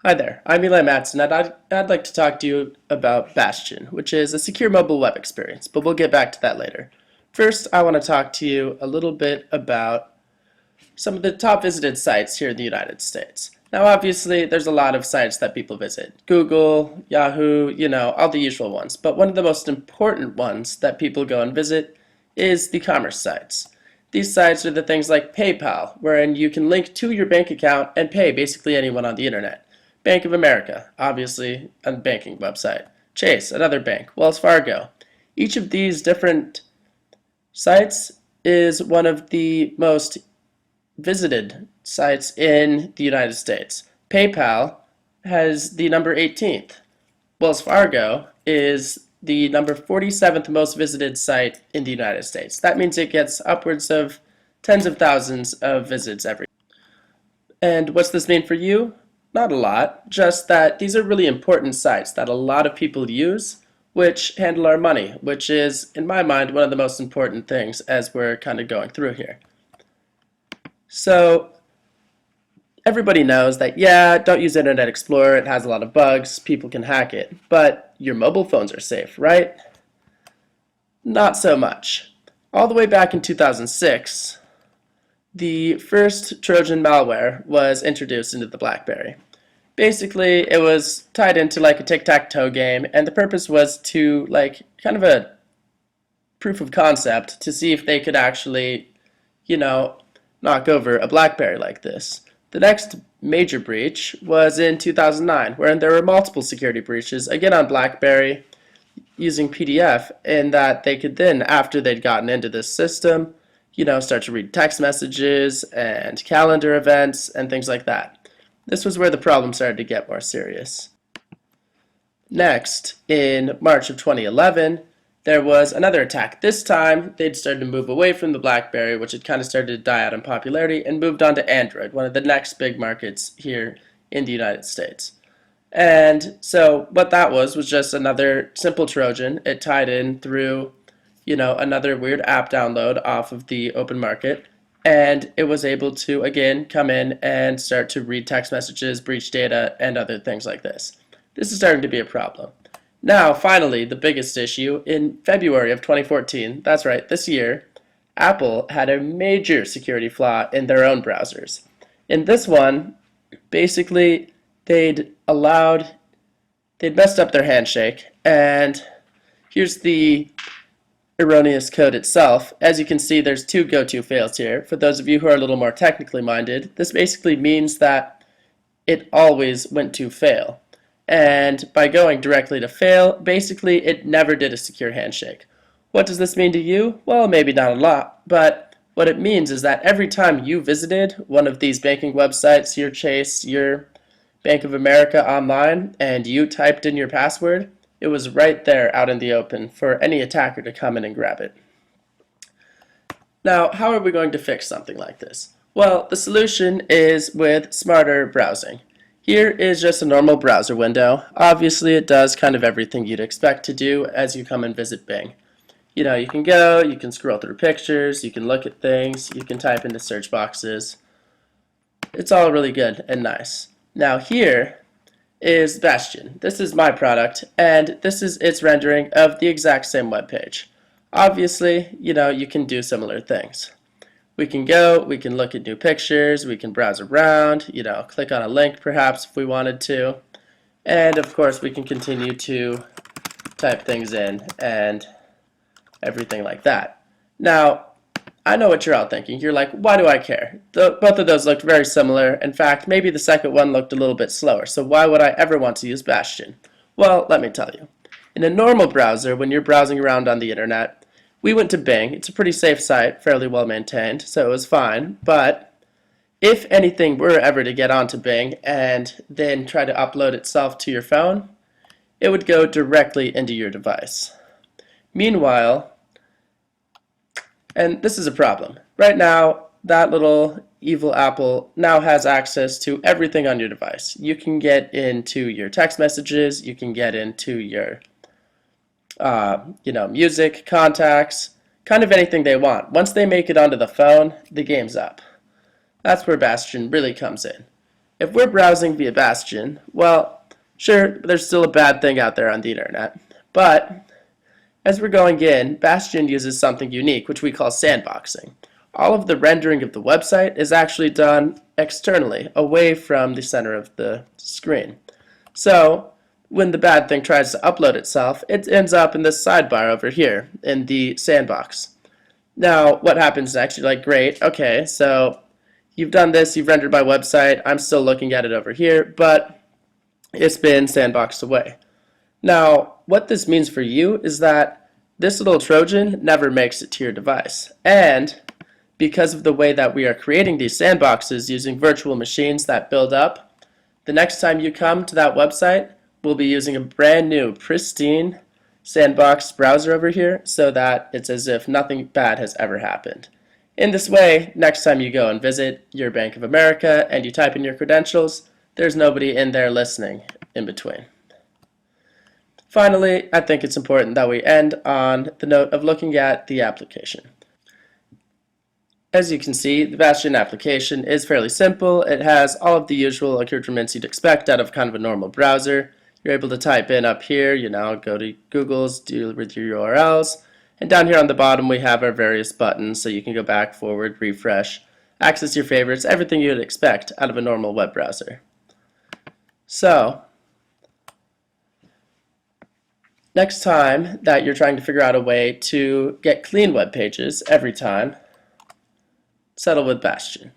Hi there, I'm Eli Matson, and I'd like to talk to you about Bastion, which is a secure mobile web experience, but we'll get back to that later. First, I want to talk to you a little bit about some of the top visited sites here in the United States. Now, obviously, there's a lot of sites that people visit. Google, Yahoo, all the usual ones. But one of the most important ones that people go and visit is the commerce sites. These sites are the things like PayPal, wherein you can link to your bank account and pay basically anyone on the internet. Bank of America, obviously a banking website. Chase, another bank. Wells Fargo. Each of these different sites is one of the most visited sites in the United States. PayPal has the number 18th. Wells Fargo is the number 47th most visited site in the United States. That means it gets upwards of tens of thousands of visits every year. And what's this mean for you? Not a lot, just that these are really important sites that a lot of people use, which handle our money, which is, in my mind, one of the most important things as we're kind of going through here. So everybody knows that, yeah, don't use Internet Explorer, it has a lot of bugs, people can hack it, but your mobile phones are safe, right? Not so much. All the way back in 2006, the first Trojan malware was introduced into the BlackBerry. Basically, it was tied into like a tic-tac-toe game, and the purpose was to kind of a proof of concept to see if they could actually, knock over a BlackBerry like this. The next major breach was in 2009, wherein there were multiple security breaches, again on BlackBerry, using PDF, and that they could then, after they'd gotten into this system, start to read text messages and calendar events and things like that. This was where the problem started to get more serious. Next, in March of 2011, there was another attack. This time, they'd started to move away from the BlackBerry, which had kind of started to die out in popularity, and moved on to Android, one of the next big markets here in the United States. And so what that was just another simple Trojan. It tied in through, another weird app download off of the open market, and it was able to, again, come in and start to read text messages, breach data, and other things like this. This is starting to be a problem. Now, finally, the biggest issue, in February of 2014, that's right, this year, Apple had a major security flaw in their own browsers. In this one, basically, they'd messed up their handshake, and here's the erroneous code itself. As you can see, there's two go-to fails here. For those of you who are a little more technically minded, this basically means that it always went to fail. And by going directly to fail, basically it never did a secure handshake. What does this mean to you? Well, maybe not a lot, but what it means is that every time you visited one of these banking websites, your Chase, your Bank of America online, and you typed in your password, it was right there out in the open for any attacker to come in and grab it. Now, how are we going to fix something like this? Well, the solution is with smarter browsing. Here is just a normal browser window. Obviously, it does kind of everything you'd expect to do as you come and visit Bing. You can go, you can scroll through pictures, you can look at things, you can type into search boxes. It's all really good and nice. Now here is Bastion. This is my product, and this is its rendering of the exact same web page. Obviously, you can do similar things. We can go, we can look at new pictures, we can browse around, click on a link perhaps if we wanted to, and of course we can continue to type things in and everything like that. Now, I know what you're all thinking. You're like, why do I care? Both of those looked very similar. In fact, maybe the second one looked a little bit slower, so why would I ever want to use Bastion? Well, let me tell you. In a normal browser, when you're browsing around on the internet, we went to Bing. It's a pretty safe site, fairly well maintained, so it was fine. But if anything were ever to get onto Bing and then try to upload itself to your phone, it would go directly into your device. Meanwhile, and this is a problem. Right now, that little evil Apple now has access to everything on your device. You can get into your text messages, you can get into your music, contacts, kind of anything they want. Once they make it onto the phone, the game's up. That's where Bastion really comes in. if we're browsing via Bastion, well, sure, there's still a bad thing out there on the internet, but as we're going in, Bastion uses something unique, which we call sandboxing. All of the rendering of the website is actually done externally, away from the center of the screen. So when the bad thing tries to upload itself, it ends up in this sidebar over here in the sandbox. Now, what happens next? You're like, great, okay, so you've done this, you've rendered my website, I'm still looking at it over here, but it's been sandboxed away. Now, what this means for you is that this little Trojan never makes it to your device. And because of the way that we are creating these sandboxes using virtual machines that build up, the next time you come to that website, we'll be using a brand new, pristine sandbox browser over here so that it's as if nothing bad has ever happened. In this way, next time you go and visit your Bank of America and you type in your credentials, there's nobody in there listening in between. Finally, I think it's important that we end on the note of looking at the application. As you can see, the Bastion application is fairly simple. It has all of the usual accoutrements you'd expect out of kind of a normal browser. You're able to type in up here, go to Google's, deal with your URLs, and down here on the bottom we have our various buttons, so you can go back, forward, refresh, access your favorites, everything you'd expect out of a normal web browser. So, next time that you're trying to figure out a way to get clean web pages every time, settle with Bastion.